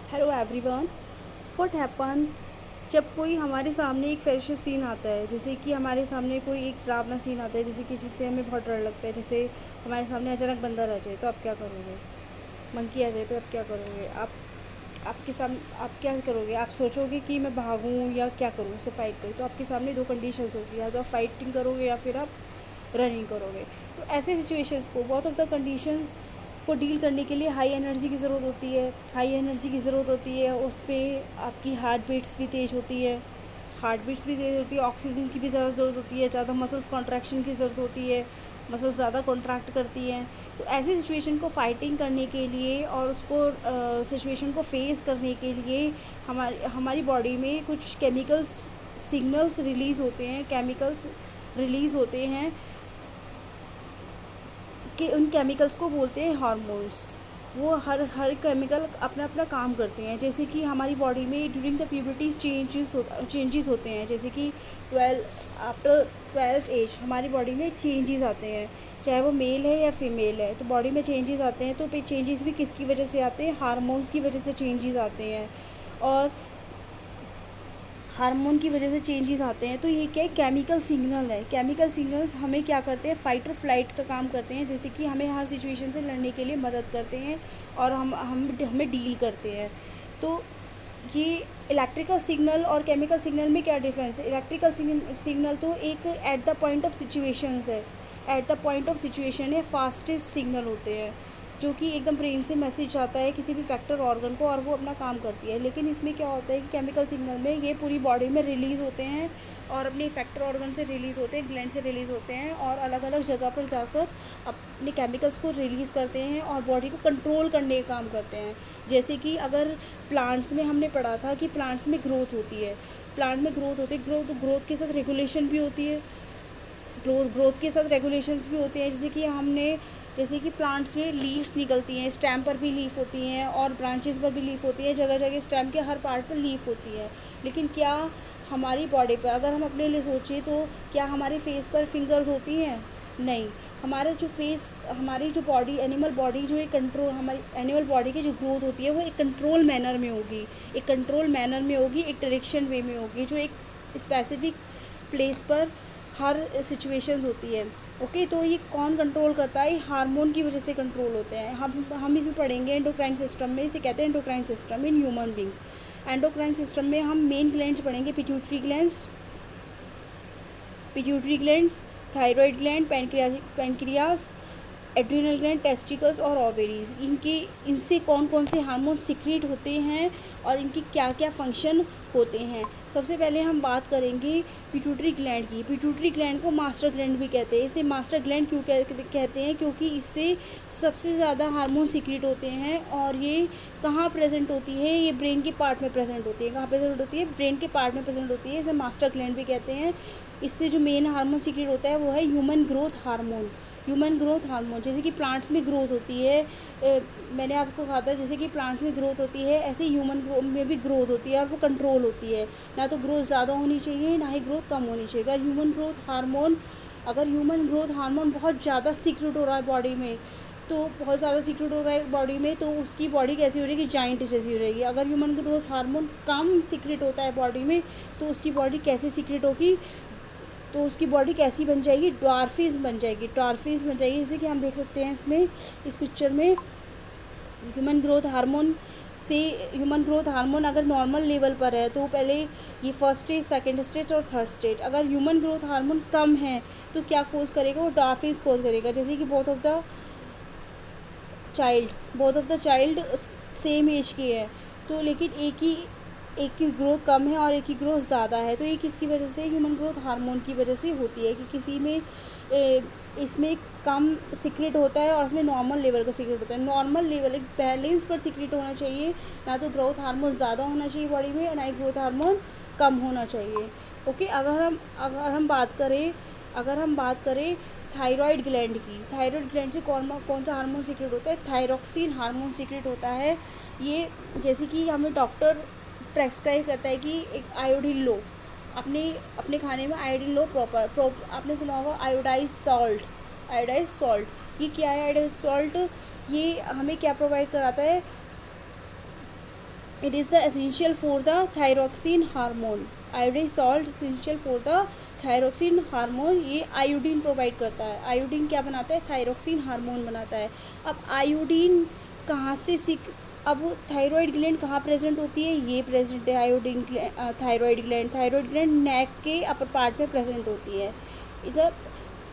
Hello everyone. What happen जब कोई हमारे सामने एक फेरिशियस सीन आता है, जैसे कि हमारे सामने कोई एक डरावना सीन आता है, जैसे कि जिससे हमें बहुत डर लगता है, जैसे हमारे सामने अचानक बंदर आ जाए तो आप क्या करोगे? मंकी आ जाए तो आप क्या करोगे? आपके सामने आप क्या करोगे? आप सोचोगे कि मैं भागूं या क्या करूं, उससे फाइट करूं? तो आपके सामने दो कंडीशंस होगी, या तो आप फाइटिंग करोगे या फिर आप रनिंग करोगे। तो ऐसे सिचुएशंस को, बहुत ऑफ द कंडीशंस को डील करने के लिए हाई एनर्जी की ज़रूरत होती है। हाई एनर्जी की ज़रूरत होती है, उस पर आपकी हार्ट बीट्स भी तेज़ होती है। हार्ट बीट्स भी तेज़ होती है, ऑक्सीजन की भी ज़रूरत होती है, ज़्यादा मसल्स कॉन्ट्रैक्शन की ज़रूरत होती है, मसल्स ज़्यादा कॉन्ट्रैक्ट करती हैं। तो ऐसी सिचुएशन को फाइटिंग करने के लिए और उसको सिचुएशन को फेस करने के लिए हमारी बॉडी में कुछ केमिकल्स सिग्नल्स रिलीज़ होते हैं, केमिकल्स रिलीज़ होते हैं कि उन केमिकल्स को बोलते हैं हार्मोन्स। वो हर हर केमिकल अपना अपना काम करते हैं। जैसे कि हमारी बॉडी में ड्यूरिंग द प्यूबर्टीज चेंजेस होते हैं, जैसे कि 12 एज हमारी बॉडी में चेंजेस आते हैं, चाहे वो मेल है या फीमेल है, तो बॉडी में चेंजेस आते हैं। तो पे चेंजेस भी किसकी वजह से आते हैं? हार्मोन्स की वजह से चेंजेस आते हैं। और हार्मोन की वजह से चेंजेस आते हैं। तो ये क्या है? केमिकल सिग्नल है। केमिकल सिग्नल्स हमें क्या करते हैं? फाइट और फ्लाइट का काम करते हैं, जैसे कि हमें हर सिचुएशन से लड़ने के लिए मदद करते हैं और हम हमें डील करते हैं। तो ये इलेक्ट्रिकल सिग्नल और केमिकल सिग्नल में क्या डिफरेंस है? इलेक्ट्रिकल सिग्नल तो एक at the point of situations है, at the point of situation है, फास्टेस्ट सिग्नल होते हैं, जो कि एकदम ब्रेन से मैसेज आता है किसी भी फैक्टर ऑर्गन को और वो अपना काम करती है। लेकिन इसमें क्या होता है कि केमिकल सिग्नल में ये पूरी बॉडी में रिलीज़ होते हैं और अपने फैक्टर ऑर्गन से रिलीज़ होते हैं, ग्लैंड से रिलीज़ होते हैं और अलग अलग जगह पर जाकर अपने केमिकल्स को रिलीज़ करते हैं और बॉडी को कंट्रोल करने का काम करते हैं। जैसे कि अगर प्लांट्स में हमने पढ़ा था कि प्लांट्स में ग्रोथ होती है, प्लांट में ग्रोथ होती है, ग्रोथ के साथ रेगुलेशन भी होती है, ग्रोथ के साथ रेगुलेशंस भी होते हैं। जैसे कि प्लांट्स में लीव्स निकलती हैं, स्टेम पर भी लीफ होती हैं और ब्रांचेस पर भी लीफ होती है, जगह जगह स्टेम के हर पार्ट पर लीफ होती है। लेकिन क्या हमारी बॉडी पर, अगर हम अपने लिए सोचें, तो क्या हमारे फेस पर फिंगर्स होती हैं? नहीं। हमारा जो फेस, हमारी जो बॉडी, एनिमल बॉडी जो एक कंट्रोल, हमारी एनिमल बॉडी की जो ग्रोथ होती है वो एक कंट्रोल मैनर में होगी, एक कंट्रोल मैनर में होगी, एक डायरेक्शन वे में होगी, जो एक स्पेसिफिक प्लेस पर हर सिचुएशंस होती है। ओके, तो ये कौन कंट्रोल करता है? हार्मोन की वजह से कंट्रोल होते हैं। हम इसमें पढ़ेंगे एंडोक्राइन सिस्टम में, इसे कहते हैं endocrine system in human beings. Endocrine system में हम मेन ग्लैंड्स पढ़ेंगे, pituitary glands, thyroid gland, pancreas, adrenal gland, testicles और ओवेरीज। इनसे कौन कौन से हार्मोन सिक्रीट होते हैं और इनकी क्या क्या फंक्शन होते हैं। सबसे पहले हम बात करेंगे पिट्यूटरी ग्लैंड की। पिट्यूटरी ग्लैंड को मास्टर ग्लैंड भी कहते हैं। इसे मास्टर ग्लैंड क्यों कहते हैं? क्योंकि इससे सबसे ज़्यादा हार्मोन सिक्रीट होते हैं। और ये कहाँ प्रेजेंट होती है? ये ब्रेन के पार्ट में प्रेजेंट होती है। कहाँ प्रेजेंट होती है? ब्रेन के पार्ट में प्रेजेंट होती है। इसे मास्टर ग्लैंड भी कहते हैं। इससे जो मेन हार्मोन सिक्रीट होता है वो है human growth hormone. Human growth hormone, जैसे कि प्लांट्स में ग्रोथ होती है, मैंने आपको कहा था जैसे कि प्लांट्स में ग्रोथ होती है, ऐसे ह्यूमन में भी ग्रोथ होती है और वो कंट्रोल होती है। ना तो ग्रोथ ज़्यादा होनी चाहिए, ना ही ग्रोथ कम होनी चाहिए। अगर ह्यूमन ग्रोथ हार्मोन बहुत ज़्यादा सीक्रेट हो रहा है बॉडी में, तो बहुत ज़्यादा सीक्रेट हो रहा है बॉडी में, तो उसकी बॉडी कैसी हो रहेगी? जाइंट जैसी हो रहेगी। अगर ह्यूमन ग्रोथ हार्मोन कम सीक्रेट होता है बॉडी में, तो उसकी बॉडी कैसे सीक्रेट होगी? तो उसकी बॉडी कैसी बन जाएगी? ड्वार्फिस बन जाएगी। जैसे कि हम देख सकते हैं इसमें, इस पिक्चर में, ह्यूमन ग्रोथ हार्मोन अगर नॉर्मल लेवल पर है तो पहले ये फर्स्ट स्टेज, सेकंड स्टेज और थर्ड स्टेज। अगर ह्यूमन ग्रोथ हार्मोन कम है तो क्या कोज करेगा? वो ड्वार्फिस कोज करेगा। जैसे कि both of the child same age के हैं, तो लेकिन एक की ग्रोथ कम है और एक की ग्रोथ ज़्यादा है। तो ये किसकी वजह से? ह्यूमन ग्रोथ हार्मोन की वजह से होती है कि किसी में इसमें कम सीक्रेट होता है और उसमें नॉर्मल लेवल का सीक्रेट होता है। नॉर्मल लेवल एक बैलेंस पर सीक्रेट होना चाहिए, ना तो ग्रोथ हार्मोन ज़्यादा होना चाहिए बॉडी में, ना ही ग्रोथ हार्मोन कम होना चाहिए। ओके, अगर हम बात करें थायराइड ग्लैंड की, थायराइड ग्लैंड से कौन सा हार्मोन सीक्रेट होता है? थायरॉक्सिन हार्मोन सीक्रेट होता है। ये जैसे कि हमें डॉक्टर प्रेस्क्राइब करता है कि एक आयोडीन लो, अपने अपने खाने में आयोडीन लो प्रॉपर। आपने सुना होगा आयोडाइज सॉल्ट। ये क्या है आयोडाइज सॉल्ट? ये हमें क्या प्रोवाइड कराता है? It is the essential for the thyroxine hormone. Iodine salt essential for the thyroxine hormone, ये आयोडीन प्रोवाइड करता है। आयोडीन क्या बनाता है? थायरोक्सिन हार्मोन बनाता है। अब आयोडीन कहाँ से सीख अब थायराइड ग्लैंड कहाँ प्रेजेंट होती है? ये प्रेजेंट है iodine thyroid gland. Thyroid gland neck के अपर पार्ट में प्रेजेंट होती है। इधर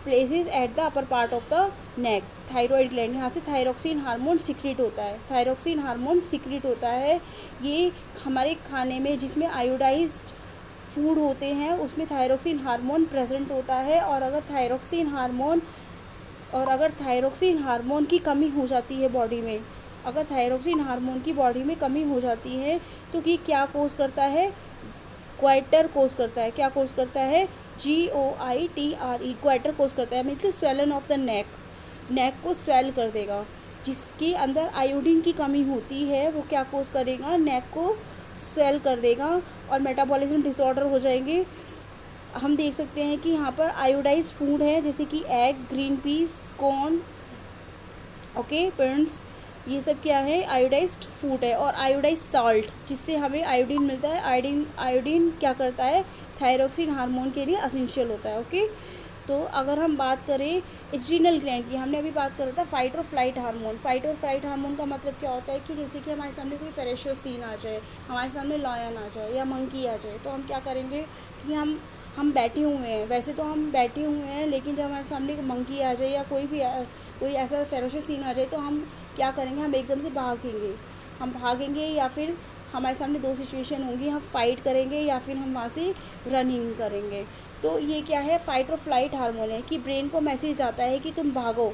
places at the upper part of the neck. Thyroid gland, यहाँ से थायरोक्सिन हार्मोन सिक्रीट होता है। थायरोक्सिन हार्मोन सिक्रीट होता है। ये हमारे खाने में जिसमें आयोडाइज्ड फूड होते हैं उसमें थायरोक्सिन हार्मोन प्रेजेंट होता है। और अगर थायरोक्सिन हार्मोन की कमी हो जाती है बॉडी में, अगर थायरोक्सिन हार्मोन की बॉडी में कमी हो जाती है तो ये क्या कोज करता है? क्वाइटर कोज करता है। क्या कोज करता है? GOITRE, क्वाइटर कोज करता है। मीन्स स्वेलन ऑफ द नेक को स्वेल कर देगा। जिसके अंदर आयोडीन की कमी होती है वो क्या कोज करेगा? नेक को स्वेल कर देगा और मेटाबॉलिज्म डिसऑर्डर हो जाएंगे। हम देख सकते हैं कि यहाँ पर आयोडाइज फूड है जैसे कि egg, green peas, corn, okay parents, ये सब क्या है? आयोडाइज्ड फूड है। और आयोडाइज सॉल्ट जिससे हमें आयोडीन मिलता है। आयोडीन क्या करता है? थायरोक्सिन हार्मोन के लिए असेंशियल होता है। ओके, तो अगर हम बात करें एड्रिनल ग्लैंड की, हमने अभी बात करा था फाइट और फ्लाइट हार्मोन। फाइट और फ्लाइट हार्मोन का मतलब क्या होता है कि जैसे कि हमारे सामने कोई फेरेशियस सीन आ जाए, हमारे सामने लायन आ जाए या मंकी आ जाए, तो हम क्या करेंगे कि हम बैठे हुए हैं, वैसे तो हम बैठे हुए हैं, लेकिन जब हमारे सामने मंकी आ जाए या कोई ऐसा फेरोशियस सीन आ जाए तो हम क्या करेंगे? हम एकदम से भागेंगे या फिर हमारे सामने दो सिचुएशन होंगी, हम फाइट करेंगे या फिर हम वहाँ से रनिंग करेंगे। तो ये क्या है? फाइट और फ्लाइट हार्मोन है कि ब्रेन को मैसेज आता है कि तुम भागो,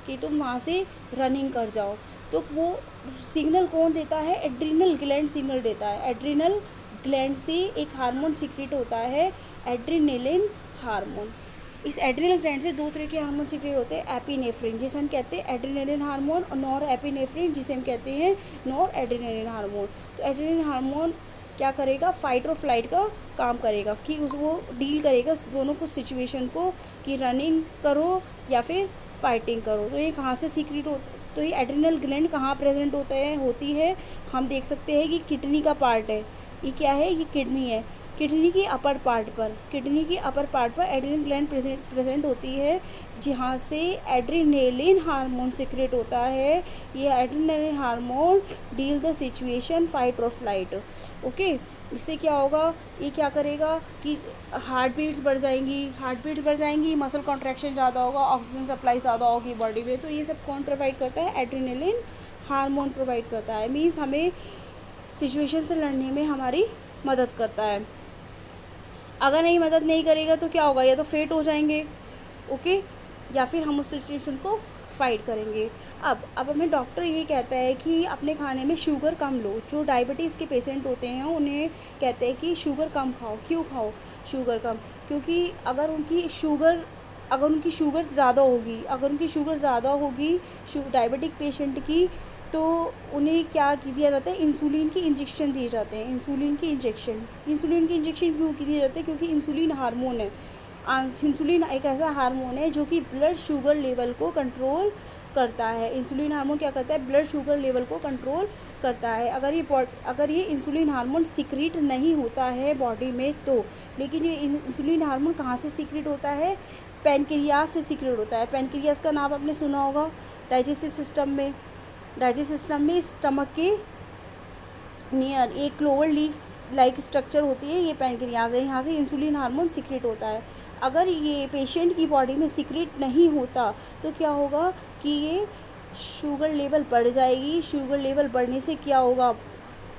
कि तुम वहाँ से रनिंग कर जाओ। तो वो सिग्नल कौन देता है? एड्रिनल ग्लैंड सिग्नल देता है। एड्रिनल ग्लैंड से एक हार्मोन सीक्रेट होता है, एड्रेनलिन हार्मोन। इस एड्रिनल ग्लैंड से दो तरह के हार्मोन सीक्रेट होते हैं, एपिनेफ्रिन जिसे हम कहते हैं एड्रेनलिन हार्मोन, और नॉर एपिनेफ्रिन जिसे हम कहते हैं नॉर एड्रेनलिन हार्मोन। तो एड्रेनलिन हार्मोन क्या करेगा? फाइट और फ्लाइट का काम करेगा कि वो डील करेगा दोनों को सिचुएशन को, कि रनिंग करो या फिर फाइटिंग करो। तो ये कहाँ से सीक्रेट होता है? तो ये एड्रिनल ग्लैंड कहाँ प्रेजेंट होती है? हम देख सकते हैं कि किडनी का पार्ट है। ये क्या है? ये किडनी है। किडनी की अपर पार्ट पर एड्रिनल ग्लैंड प्रेजेंट होती है, जहाँ से एड्रिनलिन हार्मोन सिक्रेट होता है। ये adrenaline hormone deal the situation fight और फ्लाइट। ओके, इससे क्या होगा? ये क्या करेगा कि हार्ट बीट्स बढ़ जाएंगी, मसल कॉन्ट्रैक्शन ज़्यादा होगा, ऑक्सीजन सप्लाई ज़्यादा होगी बॉडी में। तो ये सब कौन प्रोवाइड करता है? एड्रिनलिन हार्मोन प्रोवाइड करता है। मीन्स हमें सिचुएशन से लड़ने में हमारी मदद करता है। अगर मदद नहीं करेगा तो क्या होगा? या तो फेट हो जाएंगे, ओके, या फिर हम उस सिचुएशन को फाइट करेंगे। अब हमें डॉक्टर ये कहता है कि अपने खाने में शुगर कम लो। जो डायबिटीज़ के पेशेंट होते हैं उन्हें कहते हैं कि शुगर कम खाओ। क्यों खाओ शुगर कम? क्योंकि अगर उनकी शुगर ज़्यादा होगी डायबिटिक पेशेंट की, तो उन्हें क्या दिया जाता है? इंसुलिन के इंजेक्शन दिए जाते हैं। इंसुलिन के इंजेक्शन क्यों दिए जाते हैं? क्योंकि इंसुलिन हार्मोन है। इंसुलिन एक ऐसा हार्मोन है जो कि ब्लड शुगर लेवल को कंट्रोल करता है। इंसुलिन हार्मोन क्या करता है? ब्लड शुगर लेवल को कंट्रोल करता है। अगर ये इंसुलिन हार्मोन सीक्रेट नहीं होता है बॉडी में तो, लेकिन ये इंसुलिन हार्मोन कहाँ से सीक्रेट होता है? पैनक्रियाज से सीक्रेट होता है। पैनक्रियाज का नाम आपने सुना होगा। डाइजेस्टिव सिस्टम में स्टमक के नियर एक क्लोवर लीफ लाइक स्ट्रक्चर होती है, ये पैनक्रियाज है। यहाँ से इंसुलिन हार्मोन सीक्रेट होता है। अगर ये पेशेंट की बॉडी में सीक्रेट नहीं होता तो क्या होगा कि ये शुगर लेवल बढ़ जाएगी। शुगर लेवल बढ़ने से क्या होगा?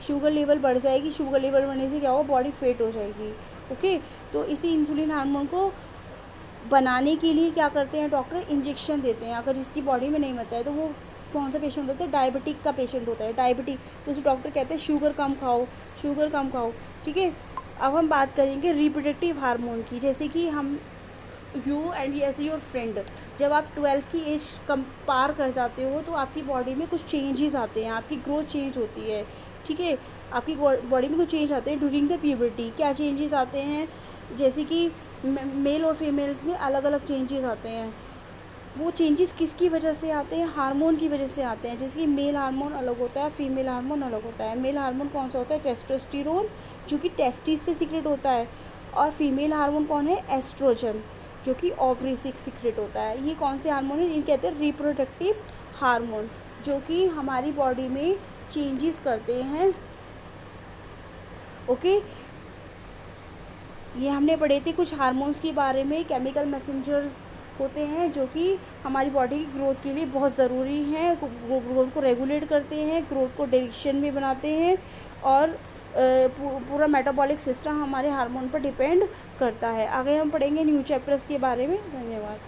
शुगर लेवल बढ़ने से क्या होगा? बॉडी फेट हो जाएगी। ओके, तो इसी इंसुलिन हार्मोन को बनाने के लिए क्या करते हैं डॉक्टर? इंजेक्शन देते हैं। अगर जिसकी बॉडी में नहीं बनता है तो वो कौन सा पेशेंट होता है? डायबिटिक का पेशेंट होता है। डायबिटिक, तो उसे डॉक्टर कहते हैं शुगर कम खाओ। ठीक है, अब हम बात करेंगे रिप्रोडक्टिव हार्मोन की। जैसे कि यू एंड ऐसे योर फ्रेंड, जब आप 12 की एज कम पार कर जाते हो तो आपकी बॉडी में कुछ चेंजेस आते हैं, आपकी ग्रोथ चेंज होती है। ठीक है, आपकी बॉडी में कुछ चेंज आते हैं ड्यूरिंग द प्यूबर्टी। क्या चेंजेस आते हैं? जैसे कि मेल और फीमेल्स में अलग अलग चेंजेस आते हैं। वो चेंजेस किसकी वजह से आते हैं? हार्मोन की वजह से आते हैं। जैसे कि मेल हार्मोन अलग होता है, फीमेल हार्मोन अलग होता है। मेल हार्मोन कौन सा होता है? टेस्टोस्टेरोन, जो कि टेस्टिस से सीक्रेट होता है। और फीमेल हार्मोन कौन है? एस्ट्रोजन, जो कि ओवरी से सीक्रेट होता है। ये कौन से हार्मोन है? इन्हें कहते हैं रिप्रोडक्टिव हार्मोन, जो कि हमारी बॉडी में चेंजेस करते हैं। ओके, ये हमने पढ़े थे कुछ हार्मोन्स के बारे में। केमिकल मैसेंजर्स होते हैं जो कि हमारी बॉडी की ग्रोथ के लिए बहुत ज़रूरी हैं। ग्रोथ को रेगुलेट करते हैं, ग्रोथ को डायरेक्शन में बनाते हैं, और पूरा मेटाबॉलिक सिस्टम हमारे हार्मोन पर डिपेंड करता है। आगे हम पढ़ेंगे न्यू चैप्टर्स के बारे में। धन्यवाद।